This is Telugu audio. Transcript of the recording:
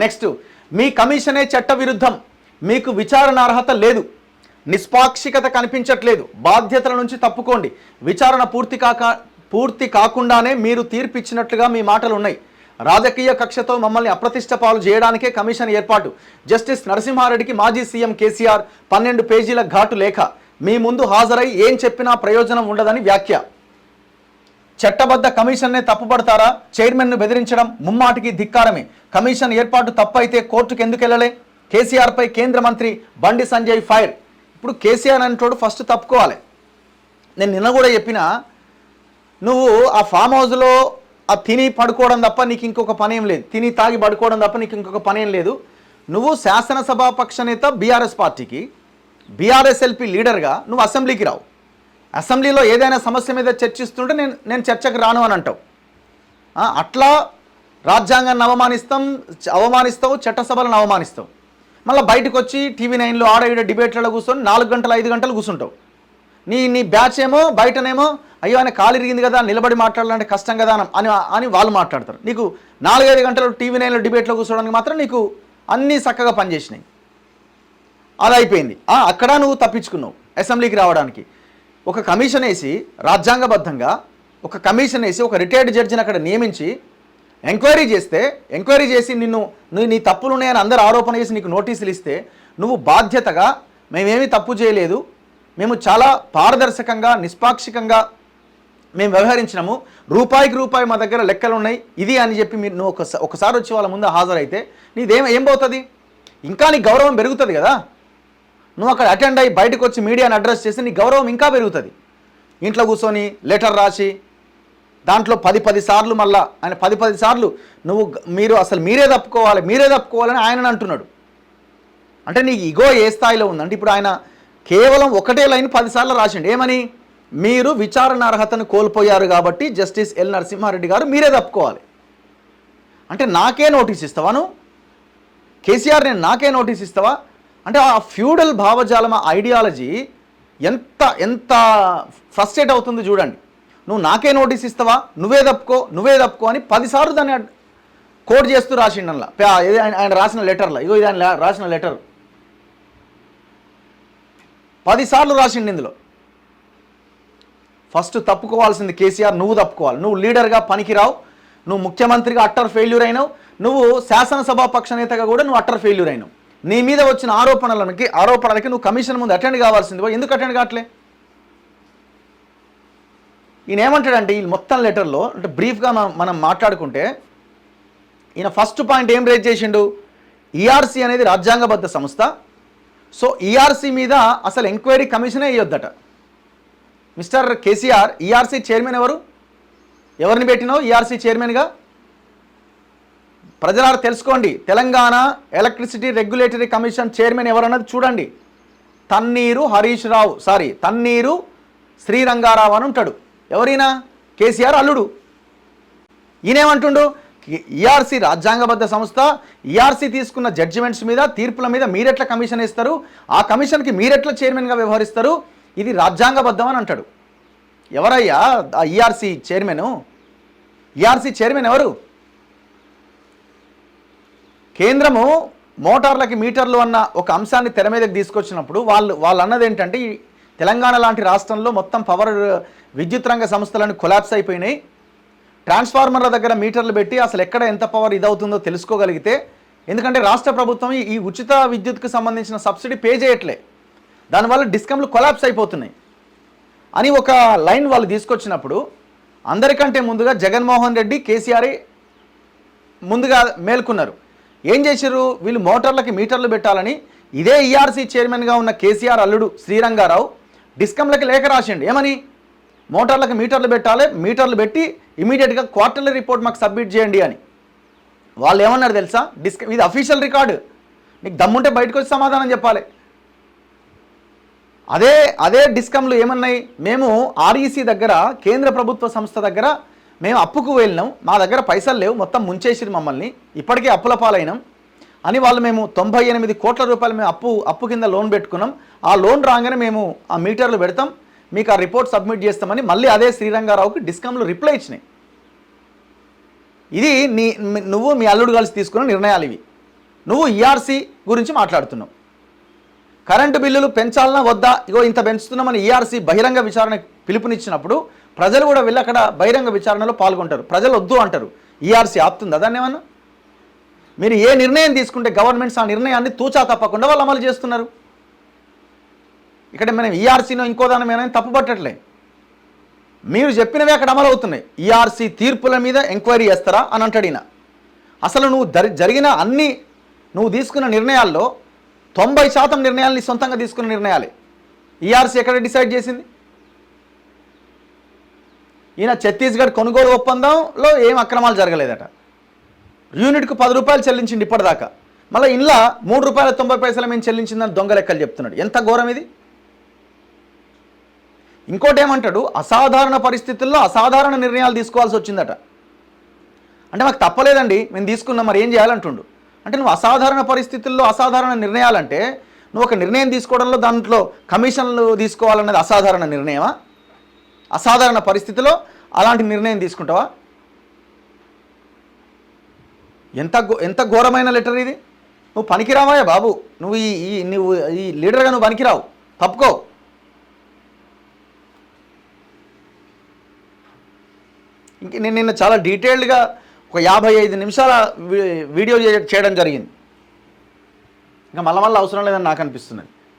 నెక్స్ట్, మీ కమిషనే చట్టవిరుద్ధం, మీకు విచారణ అర్హత లేదు, నిష్పాక్షికత కనిపించట్లేదు, బాధ్యతల నుంచి తప్పుకోండి, విచారణ పూర్తి కాకుండానే మీరు తీర్పు ఇచ్చినట్లుగా మీ మాటలు ఉన్నాయి, రాజకీయ కక్షతో మమ్మల్ని అప్రతిష్ట పాలు చేయడానికే కమిషన్ ఏర్పాటు, జస్టిస్ నరసింహారెడ్డికి మాజీ సీఎం కేసీఆర్ 12 పేజీల ఘాటు లేఖ, మీ ముందు హాజరై ఏం చెప్పినా ప్రయోజనం ఉండదని వ్యాఖ్య. చట్టబద్ధ కమిషన్నే తప్పుపడతారా? చైర్మన్ను బెదిరించడం ముమ్మాటికి ధిక్కారమే. కమిషన్ ఏర్పాటు తప్పు అయితే కోర్టుకు ఎందుకు వెళ్ళలే? కేసీఆర్పై కేంద్ర మంత్రి బండి సంజయ్ ఫైర్. ఇప్పుడు కేసీఆర్ అంటోడు ఫస్ట్ తప్పుకోవాలి. నేను నిన్న కూడా చెప్పిన, నువ్వు ఆ ఫామ్ హౌస్లో ఆ తిని పడుకోవడం తప్ప నీకు ఇంకొక పని ఏం లేదు, తిని తాగి పడుకోవడం తప్ప నీకు ఇంకొక పని ఏం లేదు. నువ్వు శాసనసభాపక్ష నేత బీఆర్ఎస్ పార్టీకి, బీఆర్ఎస్ఎల్పీ లీడర్గా నువ్వు అసెంబ్లీకి రావు. అసెంబ్లీలో ఏదైనా సమస్య మీద చర్చిస్తుంటే నేను చర్చకు రాను అని అంటావు. అట్లా రాజ్యాంగాన్ని అవమానిస్తావు, చట్టసభలను అవమానిస్తావు. మళ్ళీ బయటకు వచ్చి టీవీ 9లో ఆడ ఈడ డిబేట్లలో కూర్చొని 4 గంటలు 5 గంటలు కూర్చుంటావు. నీ బ్యాచ్ ఏమో బయటనేమో అయ్యో ఆయన కాలు ఇరిగింది కదా, నిలబడి మాట్లాడాలంటే కష్టం కదా అని వాళ్ళు మాట్లాడతారు. నీకు 4-5 గంటలు టీవీ 9లో డిబేట్లో కూర్చోడానికి మాత్రం నీకు అన్నీ చక్కగా పనిచేసినాయి. అది అయిపోయింది. అక్కడ నువ్వు తప్పించుకున్నావు అసెంబ్లీకి రావడానికి. ఒక కమిషన్ వేసి రాజ్యాంగబద్ధంగా ఒక రిటైర్డ్ జడ్జిని అక్కడ నియమించి ఎంక్వైరీ చేసి నీ తప్పులు ఉన్నాయని అందరూ ఆరోపణ చేసి నీకు నోటీసులు ఇస్తే నువ్వు బాధ్యతగా మేమేమీ తప్పు చేయలేదు, మేము చాలా పారదర్శకంగా నిష్పాక్షికంగా మేము వ్యవహరించినాము, రూపాయికి రూపాయి మా దగ్గర లెక్కలు ఉన్నాయి ఇది అని చెప్పి నువ్వు ఒకసారి వచ్చి వాళ్ళ ముందు హాజరైతే ఏం పోతుంది? ఇంకా నీ గౌరవం పెరుగుతుంది కదా. నువ్వు అక్కడ అటెండ్ అయ్యి బయటకు వచ్చి మీడియాని అడ్రస్ చేసి నీ గౌరవం ఇంకా పెరుగుతుంది. ఇంట్లో కూర్చొని లెటర్ రాసి దాంట్లో 10 సార్లు మళ్ళా ఆయన 10 సార్లు మీరే తప్పుకోవాలని ఆయన అంటున్నాడు. అంటే నీకు ఇగో ఏ స్థాయిలో ఉందంటే ఇప్పుడు ఆయన కేవలం ఒకటే లైన్ 10 సార్లు రాసిండు. ఏమని? మీరు విచారణ అర్హతను కోల్పోయారు కాబట్టి జస్టిస్ ఎల్ నరసింహారెడ్డి గారు మీరే తప్పుకోవాలి. అంటే నాకే నోటీస్ ఇస్తావా నువ్వు? కేసీఆర్ నాకే నోటీస్ ఇస్తావా? అంటే ఆ ఫ్యూడల్ భావజాలం, ఐడియాలజీ ఎంత ఫ్రస్ట్రేట్ అవుతుంది చూడండి. నువ్వు నాకే నోటీస్ ఇస్తావా, నువ్వే తప్పుకో అని 10 సార్లు దాన్ని కోడ్ చేస్తూ రాసిండల్లా. ఆయన రాసిన లెటర్లో, ఇగో ఇది ఆయన రాసిన లెటర్ 10 సార్లు రాసిండు. ఇందులో ఫస్ట్ తప్పుకోవాల్సింది కేసీఆర్, నువ్వు తప్పుకోవాలి. నువ్వు లీడర్గా పనికిరావు, నువ్వు ముఖ్యమంత్రిగా అట్టర్ ఫెయిల్యూర్ అయినావు, నువ్వు శాసనసభాపక్ష నేతగా కూడా నువ్వు అట్టర్ ఫెయిల్యూర్ అయినావు. నీ మీద వచ్చిన ఆరోపణలకి నువ్వు కమిషన్ ముందు అటెండ్ కావాల్సింది, ఎందుకు అటెండ్ కావట్లే? ఈయన ఏమంటాడంటే ఈ మొత్తం లెటర్లో, అంటే బ్రీఫ్గా మనం మాట్లాడుకుంటే, ఈయన ఫస్ట్ పాయింట్ ఏం రేజ్ చేసిండు? ఈఆర్సీ అనేది రాజ్యాంగబద్ధ సంస్థ, సో ఈఆర్సీ మీద అసలు ఎంక్వైరీ కమిషనే వేయొద్దట. మిస్టర్ కేసీఆర్, ఈఆర్సీ చైర్మన్ ఎవరిని పెట్టినావు ఈఆర్సీ చైర్మన్గా? ప్రజలారా తెలుసుకోండి. Telangana electricity regulatory commission chairman ఎవరన్నది చూడండి. తన్నీరు శ్రీరంగారావు అని ఉంటాడు. ఎవరైనా? కేసీఆర్ అల్లుడు. ఈయనేమంటుండు? ఈఆర్సీ రాజ్యాంగబద్ధ సంస్థ, ఈఆర్సీ తీసుకున్న జడ్జిమెంట్స్ మీద, తీర్పుల మీద మీరెట్లా కమిషన్ ఇస్తారు, ఆ కమిషన్కి మీరెట్లా చైర్మన్గా వ్యవహరిస్తారు, ఇది రాజ్యాంగబద్ధం అని అంటాడు. ఎవరయ్యా ఆ ఈఆర్సీ చైర్మన్? ఈఆర్సీ చైర్మన్ ఎవరు? కేంద్రము మోటార్లకి మీటర్లు అన్న ఒక అంశాన్ని తెర మీదకి తీసుకొచ్చినప్పుడు వాళ్ళు అన్నది ఏంటంటే, ఈ తెలంగాణ లాంటి రాష్ట్రంలో మొత్తం విద్యుత్ రంగ సంస్థలను కొలాప్స్ అయిపోయినాయి, ట్రాన్స్ఫార్మర్ల దగ్గర మీటర్లు పెట్టి అసలు ఎక్కడ ఎంత పవర్ ఇదవుతుందో తెలుసుకోగలిగితే, ఎందుకంటే రాష్ట్ర ప్రభుత్వం ఈ ఉచిత విద్యుత్కు సంబంధించిన సబ్సిడీ పే చేయట్లే, దానివల్ల డిస్కమ్లు కొలాప్స్ అయిపోతున్నాయి అని ఒక లైన్ వాళ్ళు తీసుకొచ్చినప్పుడు, అందరికంటే ముందుగా జగన్మోహన్ రెడ్డి, కేసీఆర్ ముందుగా మేల్కొన్నారు. ఏం చేశారు? వీళ్ళు మోటార్లకి మీటర్లు పెట్టాలని ఇదే ఈఆర్సీ చైర్మన్గా ఉన్న కేసీఆర్ అల్లుడు శ్రీరంగారావు డిస్కమ్లకి లేఖ రాసిండు. ఏమని? మోటార్లకు మీటర్లు పెట్టాలి, మీటర్లు పెట్టి ఇమీడియట్గా క్వార్టర్లీ రిపోర్ట్ మాకు సబ్మిట్ చేయండి అని. వాళ్ళు ఏమన్నారు తెలుసా? ఇది అఫీషియల్ రికార్డు, నీకు దమ్ముంటే బయటకు వచ్చి సమాధానం చెప్పాలి. అదే డిస్కమ్లు ఏమన్నాయి? మేము ఆర్ఈసీ దగ్గర, కేంద్ర ప్రభుత్వ సంస్థ దగ్గర మేము అప్పుకు వెళ్ళినాం, మా దగ్గర పైసలు లేవు, మొత్తం ముంచేసిరు మమ్మల్ని, ఇప్పటికే అప్పుల పాలైనాం అని వాళ్ళు మేము 98 కోట్ల రూపాయలు మేము అప్పు కింద లోన్ పెట్టుకున్నాం, ఆ లోన్ రాగానే మేము ఆ మీటర్లు పెడతాం, మీకు ఆ రిపోర్ట్ సబ్మిట్ చేస్తామని మళ్ళీ అదే శ్రీరంగారావుకి డిస్కమ్లు రిప్లై ఇచ్చినాయి. ఇది నువ్వు మీ అల్లుడు కలిసి తీసుకున్న నిర్ణయాలు ఇవి. నువ్వు ఈఆర్సీ గురించి మాట్లాడుతున్నావు. కరెంటు బిల్లులు పెంచాలన్నా వద్దా, ఇగో ఇంత పెంచుతున్నామని ఈఆర్సీ బహిరంగ విచారణ పిలుపునిచ్చినప్పుడు ప్రజలు కూడా వెళ్ళి అక్కడ బహిరంగ విచారణలో పాల్గొంటారు. ప్రజలు వద్దు అంటారు. ఈఆర్సీ ఆపుతుందా దాన్ని ఏమన్నా? మీరు ఏ నిర్ణయం తీసుకుంటే గవర్నమెంట్స్ ఆ నిర్ణయాన్ని తూచా తప్పకుండా వాళ్ళు అమలు చేస్తున్నారు. ఇక్కడ మనం ఈఆర్సీనో ఇంకో దాని మీద తప్పు పట్టట్లే, మీరు చెప్పినవి అక్కడ అమలు అవుతున్నాయి. ఈఆర్సీ తీర్పుల మీద ఎంక్వైరీ చేస్తారా అని అంటాడు ఈయన. అసలు నువ్వు జరిగిన అన్ని నువ్వు తీసుకున్న నిర్ణయాల్లో 90% నిర్ణయాలు నీ సొంతంగా తీసుకున్న నిర్ణయాలే. ఈఆర్సీ ఎక్కడ డిసైడ్ చేసింది? ఈయన ఛత్తీస్గఢ్ కొనుగోలు ఒప్పందంలో ఏం అక్రమాలు జరగలేదట. యూనిట్కు 10 రూపాయలు చెల్లించింది ఇప్పటిదాకా. మళ్ళీ ఇంట్లో ₹3.90 మేము చెల్లించిందని దొంగ లెక్కలు చెప్తున్నాడు. ఎంత ఘోరం ఇది! ఇంకోటి ఏమంటాడు, అసాధారణ పరిస్థితుల్లో అసాధారణ నిర్ణయాలు తీసుకోవాల్సి వచ్చిందట. అంటే మాకు తప్పలేదండి, మేము తీసుకున్నాం, మరి ఏం చేయాలంటుండు. అంటే నువ్వు అసాధారణ పరిస్థితుల్లో అసాధారణ నిర్ణయాలంటే నువ్వు ఒక నిర్ణయం తీసుకోవడంలో దాంట్లో కమిషన్లు తీసుకోవాలన్నది అసాధారణ నిర్ణయమా? అసాధారణ పరిస్థితిలో అలాంటి నిర్ణయం తీసుకుంటావా? ఎంత ఘోరమైన లెటర్ ఇది! నువ్వు పనికిరావా బాబు, నువ్వు నువ్వు ఈ లీడర్గా నువ్వు పనికిరావు, తప్పుకో. ఇంక నేను నిన్న చాలా డీటెయిల్డ్గా ఒక 55 నిమిషాల వీడియో చేయడం జరిగింది. ఇంకా మళ్ళీ అవసరం లేదని నాకు అనిపిస్తున్నది.